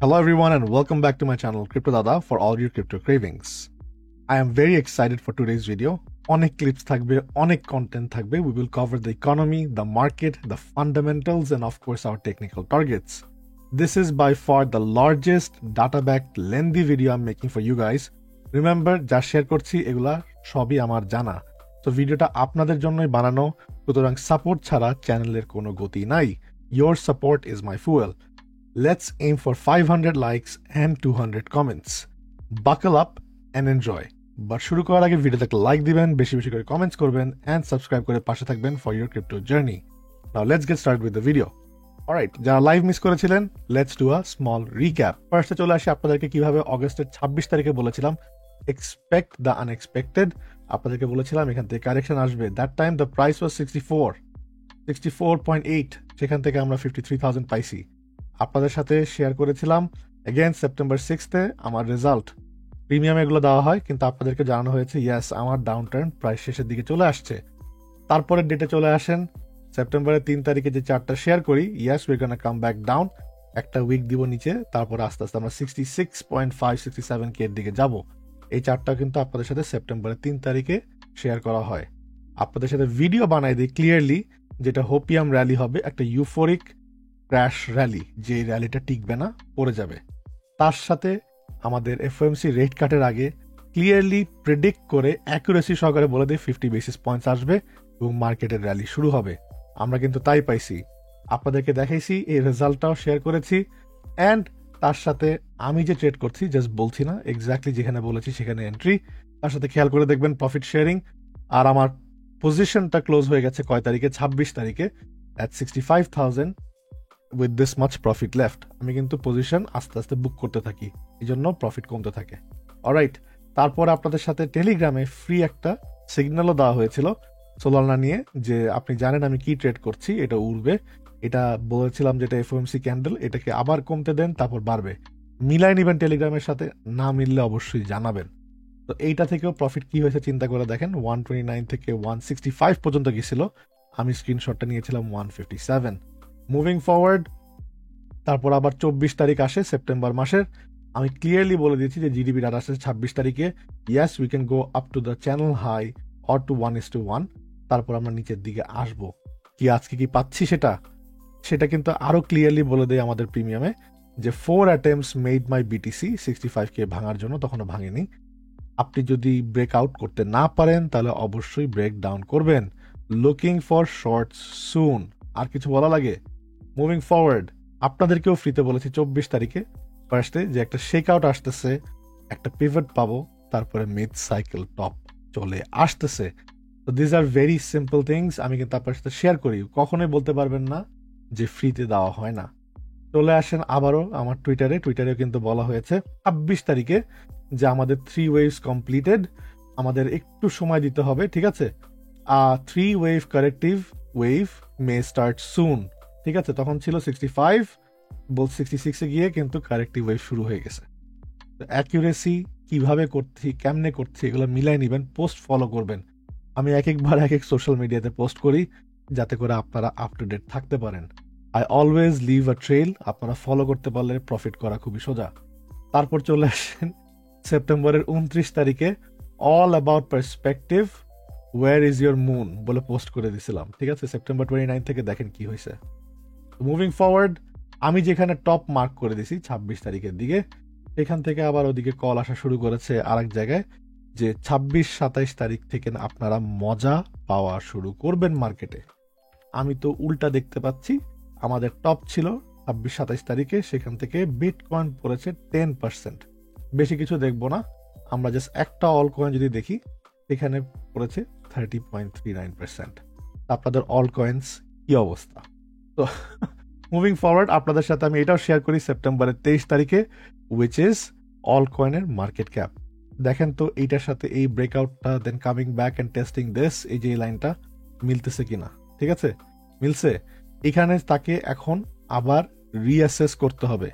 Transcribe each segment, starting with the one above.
Hello everyone and welcome back to my channel Crypto Dada for all your crypto cravings. I am very excited for today's video. অনেক clips থাকবে, অনেক content থাকবে. We will cover the economy, the market, the fundamentals and of course our technical targets. This is by far the largest data-backed lengthy video I'm making for you guys. Remember, যা share করছি এগুলা সবই আমার জানা। তো ভিডিওটা আপনাদের জন্যই বানানো, সুতরাং সাপোর্ট ছাড়া চ্যানেলের কোনো গতি নাই। Your support is my fuel. Let's aim for 500 likes and 200 comments. Buckle up and enjoy. But শুরু করার আগে ভিডিওতে একটা লাইক দিবেন, বেশি বেশি করে কমেন্টস করবেন and সাবস্ক্রাইব করে পাশে থাকবেন for your crypto journey. Now let's get started with the video. Alright, যারা লাইভ মিস করেছিলেন, let's do a small recap. ফার্স্টে চলে আসি আপনাদেরকে কিভাবে অগস্টের 26 তারিখে বলেছিলাম expect the unexpected. আপনাদেরকে বলেছিলাম এখান থেকে কারেকশন আসবে. That time the price was 64.8. সেখান থেকে আমরা 53,000 পাইছি। আপনাদের সাথে শেয়ার করেছিলাম अगेन সেপ্টেম্বর 6 আমার রেজাল্ট প্রিমিয়াম এগুলো দেওয়া হয়, কিন্তু আপনাদেরকে জানানো হয়েছে ইয়েস আমার ডাউন টার্ন প্রায় শেষের দিকে চলে আসছে। তারপরে ডেটে চলে আসেন সেপ্টেম্বরের 3 তারিখে যে চার্টটা শেয়ার করি, yes we gonna come back down, একটা উইক দিব নিচে, তারপর আস্তে আস্তে আমরা 66.5-67 কে এর দিকে যাব। এই চার্টটা কিন্তু আপনাদের সাথে সেপ্টেম্বরের 3 তারিখে শেয়ার করা হয়। আপনাদের সাথে ভিডিও বানাই দিই ক্লিয়ারলি, যেটা হোপিয়াম র্যালি হবে, একটা ইউফোরিক ক্র্যাশ র্যালি, যে র্যালিটা টিকবে না, পড়ে যাবে। তার সাথে আমাদের এফওএমসি রেট কাটের আগে ক্লিয়ারলি প্রেডিক্ট করে অ্যাকুরেসি সহকারে বলে দিই 50 বেসিস পয়েন্টস আসবে এবং মার্কেটের র্যালি শুরু হবে। আমরা কিন্তু তাই পাইছি, আপনাদেরকে দেখাইছি, এই রেজাল্টটাও শেয়ার করেছি। অ্যান্ড তার সাথে আমি যে ট্রেড করছি জাস্ট বলছি না, এক্স্যাক্টলি যেখানে বলেছি সেখানে এন্ট্রি। তার সাথে খেয়াল করে দেখবেন প্রফিট শেয়ারিং। আর আমার পজিশনটা ক্লোজ হয়ে গেছে কয় তারিখে? 26 তারিখে at 65,000 with this much profit left. আমি কিন্তু পজিশন আস্তে আস্তে বুক করতে থাকি, এই জন্য প্রফিট কমতে থাকে। অলরাইট, তারপর আপনাদের সাথে টেলিগ্রামে ফ্রি একটা সিগন্যালও দেওয়া হয়েছিল সোলানা নিয়ে, যে আপনি জানেন আমি কি ট্রেড করছি, এটা উড়বে। এটা বলেছিলাম যেটা এফওএমসি ক্যান্ডেল, এটাকে আবার কমতে দেন তারপর বাড়বে। মিলাই নেবেন টেলিগ্রামের সাথে, না মিললে অবশ্যই জানাবেন। তো এইটা থেকেও প্রফিট কি হয়েছে চিন্তা করে দেখেন, 129 থেকে 165 পর্যন্ত গেছিল, আমি স্ক্রিনশটটা নিয়েছিলাম 157। মুভিং ফরওয়ার্ড, তারপর আবার 24 তারিখ আসে সেপ্টেম্বর মাসের, আমি ক্লিয়ারলি বলে দিয়েছি যে জিডিপি ডাটা আসছে 26 তারিখে, yes we can go up to the channel high or to 1:1, তারপর আমরা নিচের দিকে আসব। কি আজকে কি পাচ্ছি সেটা কিন্তু আরো ক্লিয়ারলি বলে দেয় আমাদের প্রিমিয়ামে, যে 4 attempts made my BTC 65K ভাঙার জন্য, তখনও ভাঙেনি। আপনি যদি ব্রেক আউট করতে না পারেন তাহলে অবশ্যই ব্রেক ডাউন করবেন। লুকিং ফর শর্ট সুন, আর কিছু বলা লাগে? মুভিং ফরওয়ার্ড, আপনাদেরকেও ফ্রিতে বলেছি 24 তারিখে ফার্স্টে যে একটা শেক আউট আসতেছে, একটা পিভট পাবো, তারপরে মিড সাইকেল টপ চলে আসতেছে। তো this are very simple things, আমি কিন্তু আপনার সাথে শেয়ার করি, কখনোই বলতে পারবেন না যে ফ্রিতে দেওয়া হয় না। চলে আসেন আবারও আমার টুইটারেও কিন্তু বলা হয়েছে 26 তারিখে যে আমাদের 3 ওয়েভস কমপ্লিটেড, আমাদের একটু সময় দিতে হবে, ঠিক আছে? 3 ওয়েভ কারেক্টিভ ওয়েভ মে স্টার্ট সুন, ঠিক আছে? তখন ছিল 65, বল 66-এ গিয়ে কিন্তু কারেক্টিভ ওয়েভ শুরু হয়ে গেছে। তো অ্যাকিউরেসি কিভাবে করছি, কেমনে করছি, এগুলো মিলাই নেবেন, পোস্ট ফলো করবেন। আমি একবার এক সোশ্যাল মিডিয়াতে পোস্ট করি যাতে করে আপনারা আপ টু ডেট থাকতে পারেন। I always leave a trail, আপনারা ফলো করতে পারলে প্রফিট করা খুবই সোজা। তারপর চলে আসেন সেপ্টেম্বরের 29 তারিখে, all about perspective, where is your moon বলে পোস্ট করে দিছিলাম, ঠিক আছে? সেপ্টেম্বর 29 থেকে দেখেন কি হয়েছে। মুভিং ফরওয়ার্ড, আমি যেখানে টপ মার্ক করে দিছি 26 তারিখের দিকে, এখান থেকে আবার ওদিকে কল আসা শুরু করেছে আরেক জায়গায়, যে 26-27 তারিখ থেকে আপনারা মজা পাওয়া শুরু করবেন মার্কেটে। আমি তো উল্টা দেখতে পাচ্ছি, আমাদের টপ ছিল 26-27 তারিখে, সেখান থেকে বিটকয়েন পড়েছে 10%। বেশি কিছু দেখবো না, আমরা জাস্ট একটা অল কয়েন যদি দেখি, এখানে পড়েছে 30.39%। আপনাদের অল কয়েন্স কি অবস্থা? তো মুভিং ফরওয়ার্ড, আপনাদের সাথে আমি এটাও শেয়ার করি সেপ্টেম্বরের 23 তারিখে, উইচ ইজ অল কয়েনের মার্কেট ক্যাপ। দেখেন তো এইটার সাথে এই ব্রেকআউটটা, then coming back and testing this, এই যে এই লাইনটা মিলতেছে কিনা, ঠিক আছে? মিলছে। এখানে তাকে এখন আবার রিঅ্যাসেস করতে হবে,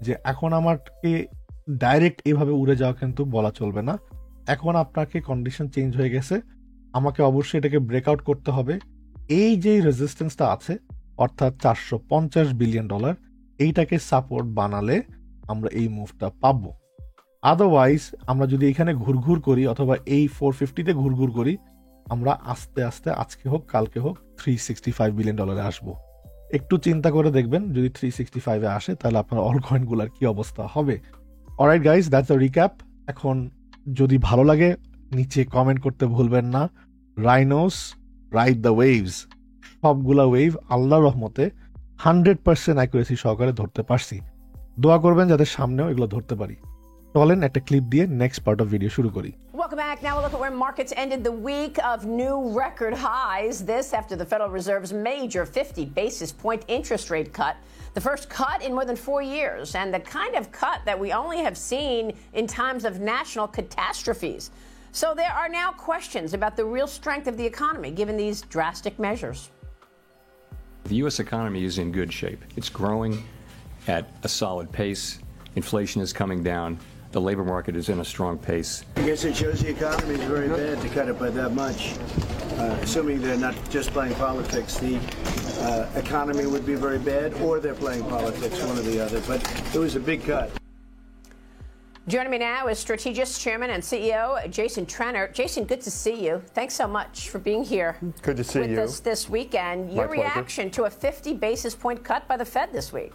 যে এখন আমাকে ডাইরেক্ট এভাবে উড়ে যাওয়া কিন্তু বলা চলবে না। এখন আপনাকে কন্ডিশন চেঞ্জ হয়ে গেছে, আমাকে অবশ্যই এটাকে ব্রেকআউট করতে হবে। এই যে রেজিস্ট্যান্সটা আছে, অর্থাৎ $450 বিলিয়ন, এইটাকে সাপোর্ট বানালে আমরা এই মুভটা পাবো। আদারওয়াইজ আমরা যদি এখানে ঘুরঘুর করি অথবা এই 450-তে ঘুরঘুর করি, আমরা আস্তে আস্তে আজকে হোক কালকে হোক $365 বিলিয়ন আসবো। একটু চিন্তা করে দেখবেন যদি 365-এ আসে তাহলে আপনার অল কয়েনগুলোর কি অবস্থা হবে। Alright guys, that's a recap. এখন যদি ভালো লাগে নিচে কমেন্ট করতে ভুলবেন না। রাইনোস রাইড দ্য ওয়েভস, সবগুলা ওয়েভ আল্লাহর রহমতে 100% অ্যাকুরেসি সহকারে ধরতে পারছি। দোয়া করবেন যাতে সামনেও এগুলো ধরতে পারি। চলেন একটা ক্লিপ দিয়ে নেক্সট পার্ট অফ ভিডিও শুরু করি। Welcome back. Now we'll look at where markets ended the week of new record highs. This after the Federal Reserve's major 50 basis point interest rate cut. The first cut in more than 4 years, and the kind of cut that we only have seen in times of national catastrophes. So there are now questions about the real strength of the economy given these drastic measures. The U.S. economy is in good shape. It's growing at a solid pace. Inflation is coming down. The labor market is in a strong pace. I guess it shows the economy is very bad to cut it by that much. Assuming they're not just playing politics, the economy would be very bad, or they're playing politics, one or the other. But it was a big cut. Joining me now is Strategist Chairman and CEO Jason Trenner. Jason, good to see you. Thanks so much for being here. Good to see with you. us this weekend. Your reaction to a 50 basis point cut by the Fed this week?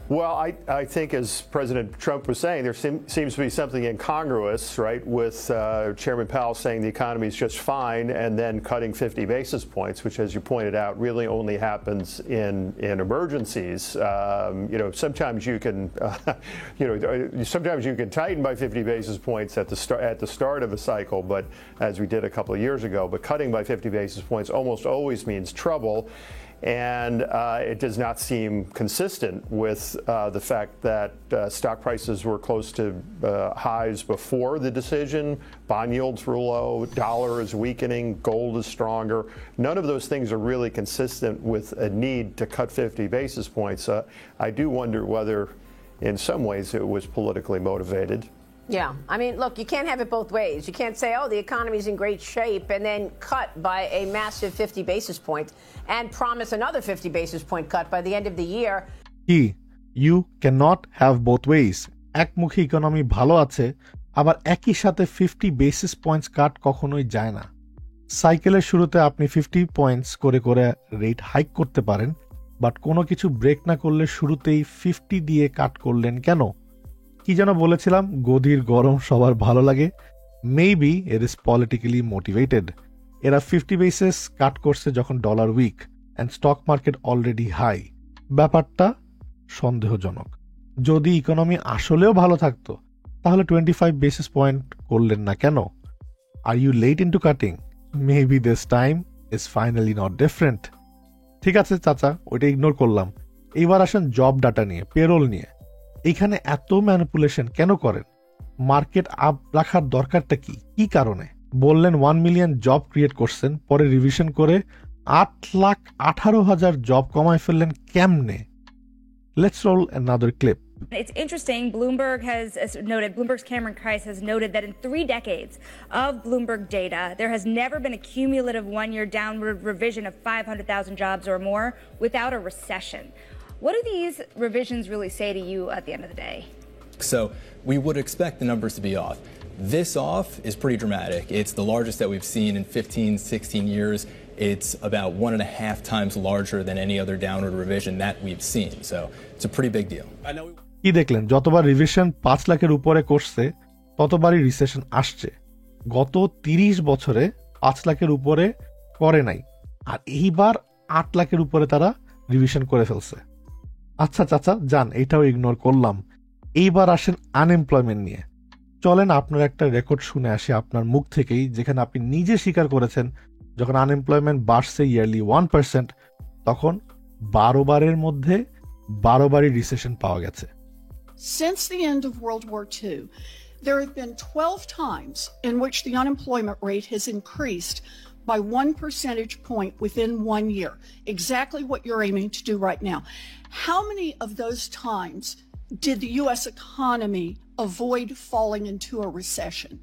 Well, I think, as President Trump was saying, there seems to be something incongruous, right, with Chairman Powell saying the economy is just fine and then cutting 50 basis points, which, as you pointed out, really only happens in emergencies. Sometimes you can, sometimes you can tighten by 50 basis points at the start of a cycle, but as we did a couple of years ago. But cutting by 50 basis points almost always means trouble. And it does not seem consistent with the fact that stock prices were close to highs before the decision. Bond yields were low, dollar is weakening, gold is stronger. None of those things are really consistent with a need to cut 50 basis points. I do wonder whether, in some ways, it was politically motivated. Yeah. I mean, look, you can't have it both ways. You can't say, oh, the economy's in great shape and then cut by a massive 50 basis points and promise another 50 basis point cut by the end of the year. You cannot have both ways. একমুখী economy ভালো আছে, আবার একই সাথে 50 basis points কাট কখনোই যায় না। সাইকেলের শুরুতে আপনি 50 পয়েন্টস করে করে রেট হাইক করতে পারেন, বাট কোনো কিছু ব্রেক না করলে শুরুতেই 50 দিয়ে কাট করলেন কেন? কি যেন বলেছিলাম, গদির গরম সবার ভালো লাগে। Maybe it is politically motivated. এরা 50 বেসিস কাট করছে যখন dollar weak and stock market already high. ব্যাপারটা সন্দেহজনক। যদি ইকোনমি আসলেও ভালো থাকতো তাহলে 25 বেসিস পয়েন্ট করলেন না কেন? Are you late into cutting? Maybe this time is finally not different. ঠিক আছে চাচা, ওইটা ইগনোর করলাম। এইবার আসেন জব ডাটা নিয়ে, পেরোল নিয়ে। এইখানে এত ম্যানিপুলেশন কেন করেন? মার্কেট আপ রাখার দরকারটা কি? কি কারণে? বললেন 1 মিলিয়ন জব ক্রিয়েট করছেন, পরে রিভিশন করে 8,18,000 জব কমায় ফেললেন কেমনে? Let's roll another clip. It's interesting. Bloomberg's Cameron Kreis has noted that in 3 decades of Bloomberg data, there has never been a cumulative 1-year downward revision of 500,000 jobs or more without a recession. What do these revisions really say to you at the end of the day? So we would expect the numbers to be off. This off is pretty dramatic. It's the largest that we've seen in 15, 16 years. It's about 1.5 times larger than any other downward revision that we've seen. So it's a pretty big deal. কি দেখলেন? যতবার revision 5 লাখের উপরে করছে ততবারই recession আসছে। গত 30 বছরে 5 লাখের উপরে করে নাই, আর এইবার 8 লাখের উপরে তারা রিভিশন করে ফেলছে। আচ্ছা চাচা যান, এইটাও ইগনোর করলাম। এইবার আসেন আনএমপ্লয়মেন্ট নিয়ে। চলেন আপনার একটা রেকর্ড শুনে আসি আপনার মুখ থেকেই, যেখানে আপনি নিজে স্বীকার করেছেন যখন আনএমপ্লয়মেন্ট বাড়ছে ইয়ারলি 1%, তখন 12 বারের মধ্যে 12 বারই রিসেশন পাওয়া গেছে। Since the end of World War II, there have been 12 times in which the unemployment rate has increased by 1 percentage point within 1 year, exactly what you're aiming to do right now. How many of those times did the U.S. economy avoid falling into a recession?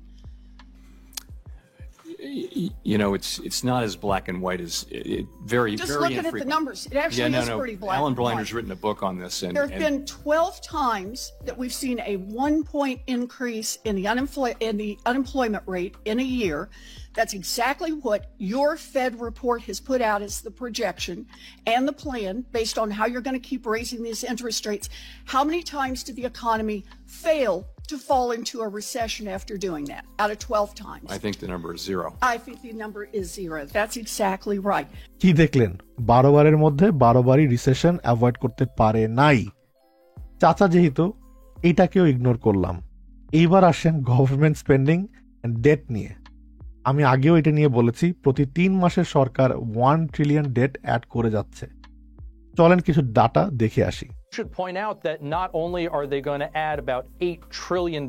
you know, it's not as black and white as very, Just very looking at the infrequent. numbers, it actually is pretty black Alan and white. Blinder's written a book on this, and There have been 12 times that we've seen a 1-point increase in the unemployment rate in a year. That's exactly what your Fed report has put out as the projection and the plan based on how you're going to keep raising these interest rates. How many times did the economy fail to fall into a recession after doing that? Out of 12 times. I think the number is 0. I think the number is 0. That's exactly right. কি দেখলেন 12 বারের মধ্যে 12 বারই recession avoid করতে পারে নাই। চাচা যেহেতু এটাকেও ইগনোর করলাম, এইবার আসেন গভর্নমেন্ট স্পেন্ডিং এন্ড ডেট নিয়ে। আমি আগেও এটা নিয়ে বলেছি, প্রতি 3 মাসে সরকার 1 ট্রিলিয়ন ডেট অ্যাড করে যাচ্ছে। চলেন কিছু ডাটা দেখে আসি। Should point out that not only are they going to add about $8 trillion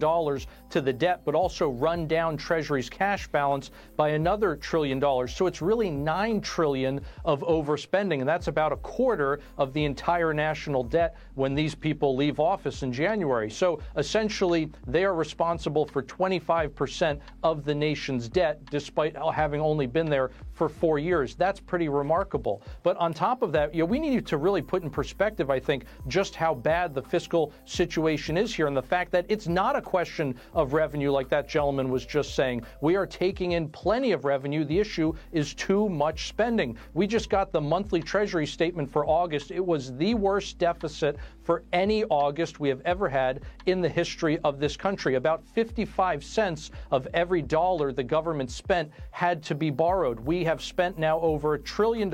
to the debt, but also run down Treasury's cash balance by another $1 trillion. So it's really $9 trillion of overspending, and that's about a quarter of the entire national debt when these people leave office in January. So essentially, they are responsible for 25% of the nation's debt, despite having only been there for 4 years. That's pretty remarkable. But on top of that, we need to really put in perspective, I think, just how bad the fiscal situation is here, and the fact that it's not a question of revenue like that gentleman was just saying. We are taking in plenty of revenue. The issue is too much spending. We just got the monthly Treasury statement for August. It was the worst deficit for any August we have ever had in the history of this country. About 55 cents of every dollar the government spent had to be borrowed. We have spent now over $1 trillion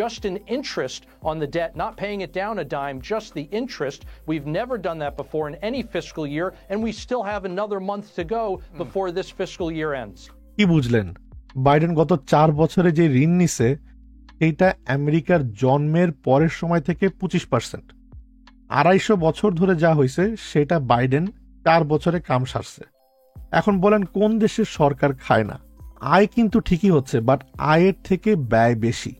just in interest on the debt, not paying it down a dime, just the interest. We've never done that before in any fiscal year, and we still have another month to go before this fiscal year ends. কি বুঝলেন? Biden গত 4 বছরে যে ঋণ নিছে এটা আমেরিকার জন্মের পরের সময় থেকে 25%। 250 বছর ধরে যা হয়েছে সেটা বাইডেন 4 বছরে কাম সারছে। এখন বলেন কোন দেশের সরকার খায় না? আয় কিন্তু ঠিকই হচ্ছে, বাট আয়ের থেকে ব্যয় বেশি।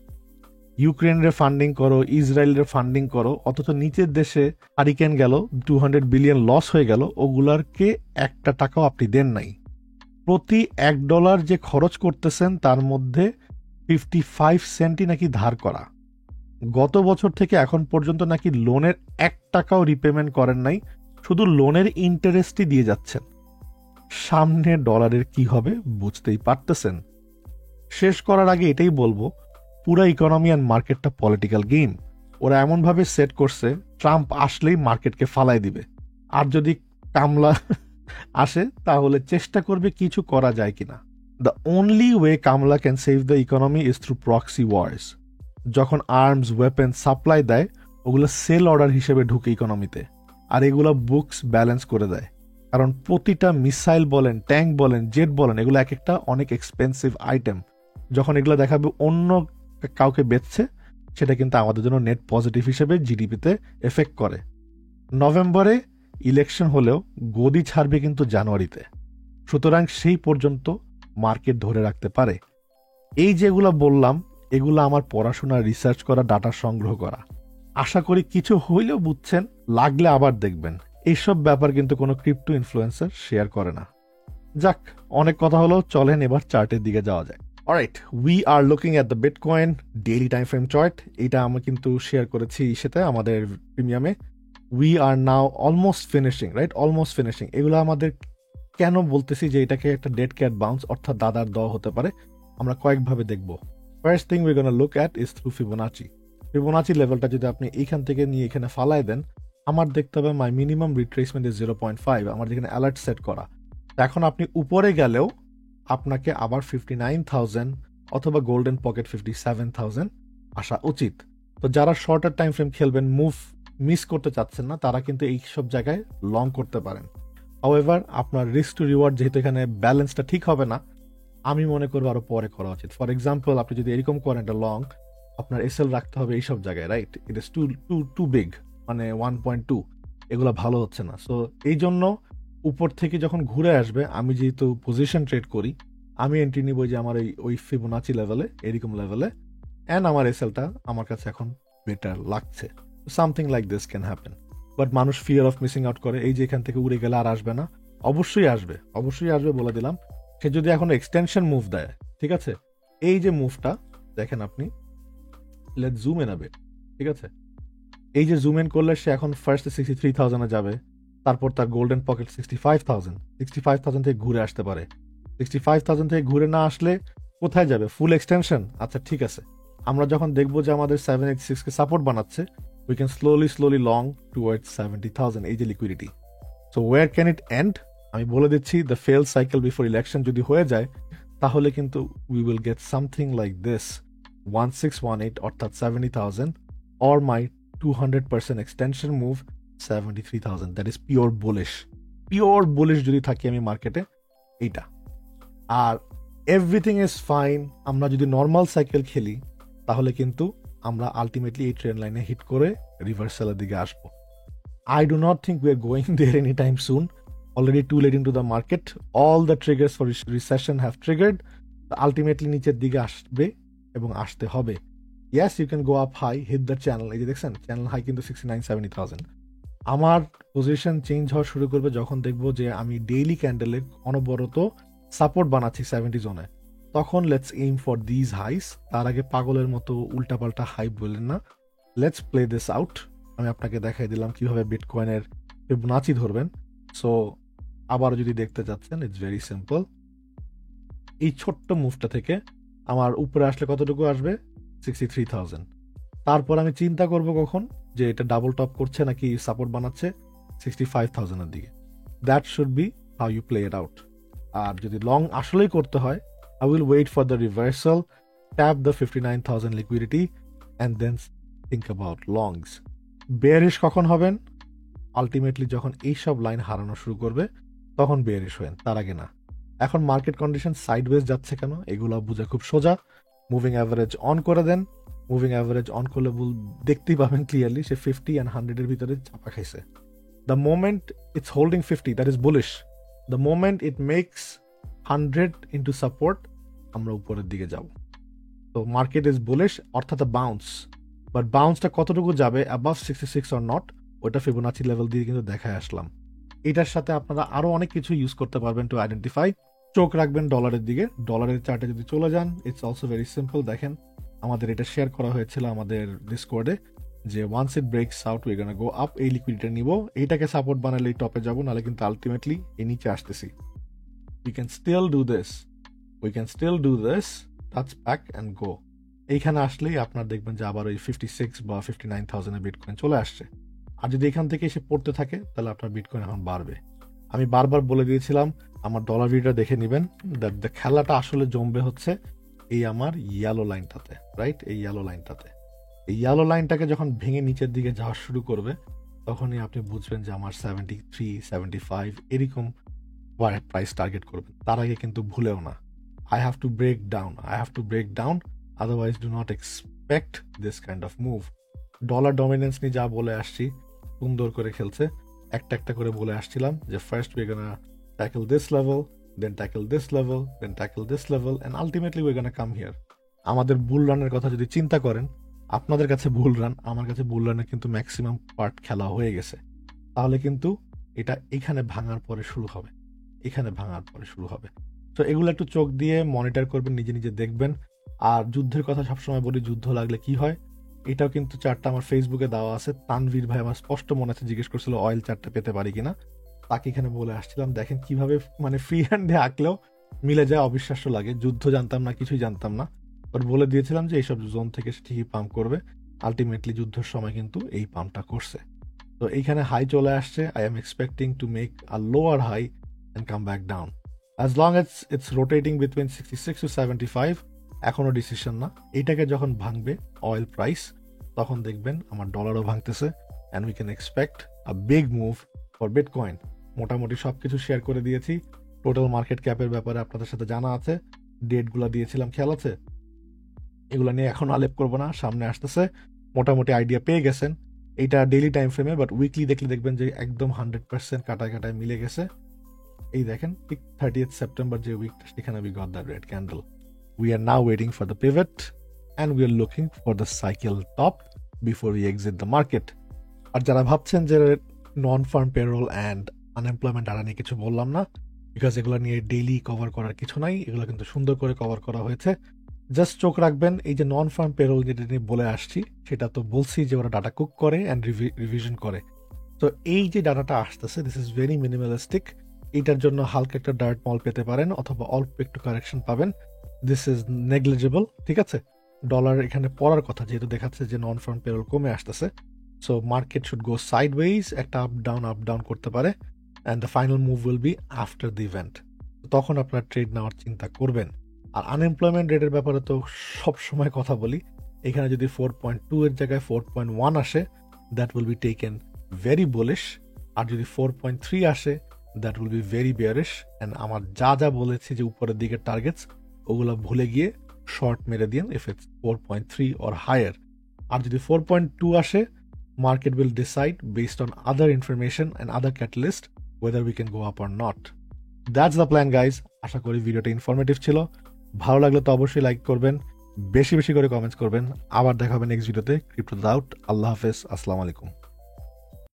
ইউক্রেনের ফান্ডিং করো, ইসরায়েলের ফান্ডিং করো, অথচ নিচের দেশে হারিকেন গেল, 200 বিলিয়ন লস হয়ে গেল, ওগুলারকে একটা টাকাও আপনি দেন নাই। প্রতি $1 যে খরচ করতেছেন তার মধ্যে 55 সেন্টই নাকি ধার করা। গত বছর থেকে এখন পর্যন্ত নাকি লোনের 1 টাকাও রিপেমেন্ট করেন নাই, শুধু লোনের ইন্টারেস্টই দিয়ে যাচ্ছেন। সামনে ডলারের কি হবে বুঝতেই পারতেছেন। শেষ করার আগে এটাই বলবো, পুরো ইকোনমি অ্যান্ড মার্কেটটা পলিটিক্যাল গেম। ওরা এমনভাবে সেট করছে ট্রাম্প আসলেই মার্কেটকে ফালাই দিবে, আর যদি কামলা আসে তাহলে চেষ্টা করবে কিছু করা যায় কিনা। The only way Kamala can save the economy is through proxy wars. যখন আর্মস, ওয়েপেন সাপ্লাই দেয় ওগুলো সেল অর্ডার হিসেবে ঢুকে ইকোনমিতে, আর এগুলো বুকস ব্যালেন্স করে দেয়। কারণ প্রতিটা মিসাইল বলেন, ট্যাঙ্ক বলেন, জেট বলেন, এগুলো এক একটা অনেক এক্সপেন্সিভ আইটেম। যখন এগুলো দেখাবে অন্য কাউকে বেচছে, সেটা কিন্তু আমাদের জন্য নেট পজিটিভ হিসেবে জিডিপিতে এফেক্ট করে। নভেম্বরে ইলেকশন হলেও গদি ছাড়বে কিন্তু জানুয়ারিতে, সুতরাং সেই পর্যন্ত মার্কেট ধরে রাখতে পারে। এই যেগুলো বললাম এগুলো আমার পড়াশোনা, রিসার্চ করা, ডাটা সংগ্রহ করা। আশা করি কিছু হইলেও বুঝছেন, লাগলে আবার দেখবেন। এইসব ব্যাপার কিন্তু কোনো ক্রিপ্টো ইনফ্লুয়েন্সার শেয়ার করে না। যাক, অনেক কথা হলো, চলেন এবার চার্টের দিকে যাওয়া যায়। Alright, we are looking at the bitcoin daily time frame chart. এটা আমি কিন্তু শেয়ার করেছি সেটা আমাদের প্রিমিয়ামে। We are now almost finishing, right, almost finishing. এগুলো আমাদের কেন বলতেছি যে এটাকে একটা ডেড ক্যাট বাউন্স অর্থাৎ দাদার দেওয়া হতে পারে, আমরা কয়েকভাবে দেখব। First thing we gonna look at is through Fibonacci. Fibonacci লেভেলটা যদি আপনি এইখান থেকে নিয়ে এখানে ফালাই দেন, আমার দেখতে হবে মাই মিনিমাম রিট্রেসমেন্ট ইজ 0.5, আমার যেখানে অ্যালার্ট সেট করা। এখন আপনি উপরে গেলেও আপনাকে আবার 59,000 অথবা গোল্ডেন পকেট 57,000 আসা উচিত। তো যারা শর্টার টাইম ফ্রেম খেলবেন, মুভ মিস করতে চাচ্ছেন না, তারা কিন্তু এই সব জায়গায় লং করতে পারেন। হাউএভার আপনার রিস্ক টু রিওয়ার্ড যেহেতু এখানে ব্যালেন্সটা ঠিক হবে না, আমি মনে করবো আরো পরে করা উচিত। ফর এক্সাম্পল, আপনি যদি এরকম করেন একটা লং, আপনার এসএল রাখতে হবে এইসব জায়গায়, right? It is to big, মানে 1.2, এগুলো ভালো হচ্ছে না। সো এই জন্য উপর থেকে যখন ঘুরে আসবে, আমি যেহেতু পজিশন ট্রেড করি, আমি এন্ট্রি নিব যে আমার ওই ফিবোনাচি লেভেলে, এরকম লেভেলে, অ্যান্ড আমার এসএলটা আমার কাছে এখন বেটার লাগছে। Something like this can happen. But মানুষ ফিয়ার অফ মিসিং আউট করে, এই যে এখান থেকে উড়ে গেলে আর আসবে না। অবশ্যই আসবে, অবশ্যই আসবে বলে দিলাম। সে যদি এখন এক্সটেনশন মুভ দেয়, ঠিক আছে, এই যে মুভটা দেখেন আপনি, let zoom in a bit, ঠিক আছে, এই যে জুম ইন করলে সে এখন ফার্স্ট 63,000 যাবে, তারপর তার গোল্ডেন পকেট 65,000 থেকে ঘুরে আসতে পারে। 65,000 থেকে ঘুরে না আসলে কোথায় যাবে? Full extension. আচ্ছা ঠিক আছে, আমরা যখন দেখবো যে আমাদের 786 কে সাপোর্ট বানাচ্ছে, we can slowly long towards 70,000, এই যে liquidity. So where can it end? আমি বলে দিচ্ছি, the fail cycle before election যদি হয়ে যায়, তাহলে কিন্তু we will get something like this, 1618 অর্থাৎ 70,000, or my 200% extension move 73,000। That is pure bullish যদি থাকি আমি মার্কেটে, এইটা। আর এভরিথিং ইজ ফাইন, আমরা যদি নর্মাল সাইকেল খেলি তাহলে কিন্তু আমরা আলটিমেটলি এই ট্রেন্ড লাইনে হিট করে রিভার্সালের দিকে আসবো। I do not think we are going there anytime soon. Already too late into the market. All the triggers for recession have triggered. Ultimately নিচের দিকে আসবে এবং আসতে হবে। Yes, you can go up high, hit the channel. এই যে দেখছেন channel high কিন্তু 69-70,000। আমার পজিশন চেঞ্জ হওয়া শুরু করবে যখন দেখবো যে আমি ডেইলি ক্যান্ডেলে অনবরত সাপোর্ট বানাচ্ছি 70 জোনে, তখন লেটস এইম ফর দিজ হাইস। তার আগে পাগলের মতো উল্টাপাল্টা হাইপ বললেন না, লেটস প্লে দিস আউট। আমি আপনাকে দেখাই দিলাম কিভাবে বিটকয়েনের ফিবোনাচি ধরবেন। সো আবার যদি দেখতে চাচ্ছেন, ইটস ভেরি সিম্পল। এই ছোট্ট মুভটা থেকে আমার উপরে আসলে কতটুকু আসবে? 63,000। তারপর আমি চিন্তা করব কখন যে এটা ডাবল টপ করছে নাকি সাপোর্ট বানাচ্ছে 65,000 এর দিকে। That should be how you play it out. আর যদি লং আসলেই করতে হয়, I will wait for the reversal, tap the 59,000 liquidity, and then think about longs. Bearish কখন হবেন? আলটিমেটলি যখন এইসব লাইন হারানো শুরু করবে তখন বেয়ারিশ হবেন, তার আগে না। এখন মার্কেট কন্ডিশন সাইডওয়েজ যাচ্ছে কেন? এগুলো বোঝা খুব সোজা। মুভিং অ্যাভারেজ অন করে দেন। মুভিং অ্যাভারেজ অন করলে দেখতেই পাবেন ক্লিয়ারলি সে 50 and 100 এর ভিতরে চাপা খাইছে। The moment it's holding 50, that is bullish. The moment it makes 100 into support, আমরা উপরের দিকে যাব। তো মার্কেট ইজ বুলিশ, অর্থাৎ বাউন্স। বাট বাউন্সটা কতটুকু যাবে, অ্যাবাভ 66 অর নট, ওইটা ফিবোনাচি লেভেল দিয়ে কিন্তু দেখায় আসলাম। এটার সাথে আপনারা আরো অনেক কিছু ইউজ করতে পারবেন টু আইডেন্টিফাই। চোখ রাখবেন ডলারের দিকে। ডলারের চার্টে যদি চলে যান, ইটস অলসো ভেরি সিম্পল। দেখেন আমাদের এটা শেয়ার করা হয়েছিল আমাদের ডিসকর্ডে যে once it breaks out we gonna go up. এই লিকুইডিটি নিব, এইটাকে সাপোর্ট বানালে এই টপে যাবো, নাহলে কিন্তু আলটিমেটলি এই নিচে আসতেছি। We can still do this, touch back and go. এইখানে আসলেই আপনার দেখবেন যে আবার ওই 56 বা 59,000 এর বিটকয়েন চলে আসছে। আর যদি এখান থেকে এসে পড়তে থাকে তাহলে আপনার বিটকয়েন এখন বাড়বে। আমি বারবার বলে দিয়েছিলাম আমার ডলার ভিডিওটা দেখে নেবেন। খেলাটা আসলে জমবে হচ্ছে এই আমার ইয়েলো লাইনটাতে, রাইট? এই ইয়েলো লাইনটাতে, এই ইয়েলো লাইনটাকে যখন ভেঙে নিচের দিকে যাওয়া শুরু করবে তখনই আপনি বুঝবেন যে আমার 73, 75 এরকম প্রাইস টার্গেট করবেন। তার আগে কিন্তু ভুলেও না, I have to break down, otherwise do not expect this kind of move. Dollar dominance নিয়ে যা বলে আসছি সুন্দর করে খেলছে। একটা একটা করে বলে আসছিলাম যে first we gonna tackle this level, then tackle this level, then tackle this level, and ultimately we gonna come here. আমাদের বুল রানের কথা যদি চিন্তা করেন, আপনাদের কাছে বুল রান, আমার কাছে বুল রানের কিন্তু ম্যাক্সিমাম পার্ট খেলা হয়ে গেছে। তাহলে কিন্তু এটা এখানে ভাঙার পরে শুরু হবে। তো এগুলো একটু চোখ দিয়ে মনিটর করবেন, নিজে নিজে দেখবেন। আর যুদ্ধের কথা সবসময় বলি, যুদ্ধ লাগলে কি হয়, এটাও কিন্তু চার্টটা আমার ফেসবুকে দেওয়া আছে। তানভীর ভাই আমার স্পষ্ট মনে আছে জিজ্ঞেস করছিল অয়েল চার্টটা পেতে পারি কিনা, তাকে এখানে বলে আসছিলাম। দেখেন কিভাবে মানে ফ্রি হ্যান্ডে আঁকলেও মিলে যায়, অবিশ্বাস্য লাগে। যুদ্ধ জানতাম না, কিছুই জানতাম না, বাট বলে দিয়েছিলাম যে এইসব জোন থেকে সে ঠিকই পাম্প করবে। আলটিমেটলি যুদ্ধের সময় কিন্তু এই পাম্পটা করছে। তো এইখানে হাই চলে আসছে। I am expecting to make a lower high and come back down. As long as it's rotating between 66 to 75, এখনো ডিসিশন না। এইটাকে যখন ভাঙবে অয়েল প্রাইস, তখন দেখবেন আমার ডলারও ভাঙতেছে, and we can expect a big move for Bitcoin. মোটামুটি সবকিছু শেয়ার করে দিয়েছি। টোটাল মার্কেট ক্যাপের ব্যাপারে আপনাদের সাথে জানা আছে, ডেটগুলো দিয়েছিলাম, খেয়াল আছে। এগুলো নিয়ে এখন আলেপ করবো না, সামনে আসতেছে। মোটামুটি আইডিয়া পেয়ে গেছেন। এইটা ডেইলি টাইম ফ্রেমে, বাট উইকলি দেখলে দেখবেন যে একদম 100% কাটায় মিলে গেছে। এই দেখেন ঠিক 30th September যে উইকটা, সেখানে we got that red candle. We are now waiting for the pivot and we are looking for the cycle top before we exit the market. আর যারা ভাবছেন যে নন ফার্ম পেরোল অ্যান্ড আনএমপ্লয়মেন্ট আড়া নিয়ে কিছু বললাম না, বিকজ এগুলো নিয়ে ডেইলি কভার করার কিছু নাই, এগুলো কিন্তু সুন্দর করে কভার করা হয়েছে। জাস্ট চোখ রাখবেন এই যে নন ফার্ম পেরোল যেটা নিয়ে বলে আসছি, সেটা তো বলছি যে ওরা ডাটা কুক করে অ্যান্ড রিভিশন করে। তো এই যে ডাটাটা আসতেছে দিস ইজ ভেরি মিনিমালিস্টিক। এইটার জন্য হালকা একটা ডার্ট মল পেতে পারেন অথবা অল্প একটু কারেকশন পাবেন। দিস ইজ নেগলিজেবল, ঠিক আছে। ডলার এখানে পড়ার কথা যেহেতু দেখাচ্ছে যে নন ফার্ম পেরোল কমে আসতেছে, so market should go sideways, একটা আপ ডাউন করতে পারে, and the final move will be after the event. তখন আপনার ট্রেড নেওয়ার চিন্তা করবেন। আর আনএমপ্লয়মেন্ট রেটের ব্যাপারে তো সব সময় কথা বলি, এখানে যদি 4.2 এর জায়গায় 4.1 আসে that will be taken very bullish, আর যদি 4.3 আসে that will be very bearish. And আমার যা বলেছি যে উপরের দিকে টার্গেটস ওগুলো ভুলে গিয়ে শর্ট মেরে দিন ইফ ইটস 4.3 অর হায়ার। আর যদি 4.2 আসে market will decide based on other information and other catalyst whether we can go up or not. That's the plan guys. আশা করি ভিডিওটা ইনফরমেটিভ ছিল। ভালো লাগলে তো অবশ্যই লাইক করবেন, বেশি করে কমেন্টস করবেন। আবার দেখা হবে নেক্সট ভিডিওতে। ক্রিপ্টো দাউট। আল্লাহ হাফেজ, আসসালামু আলাইকুম।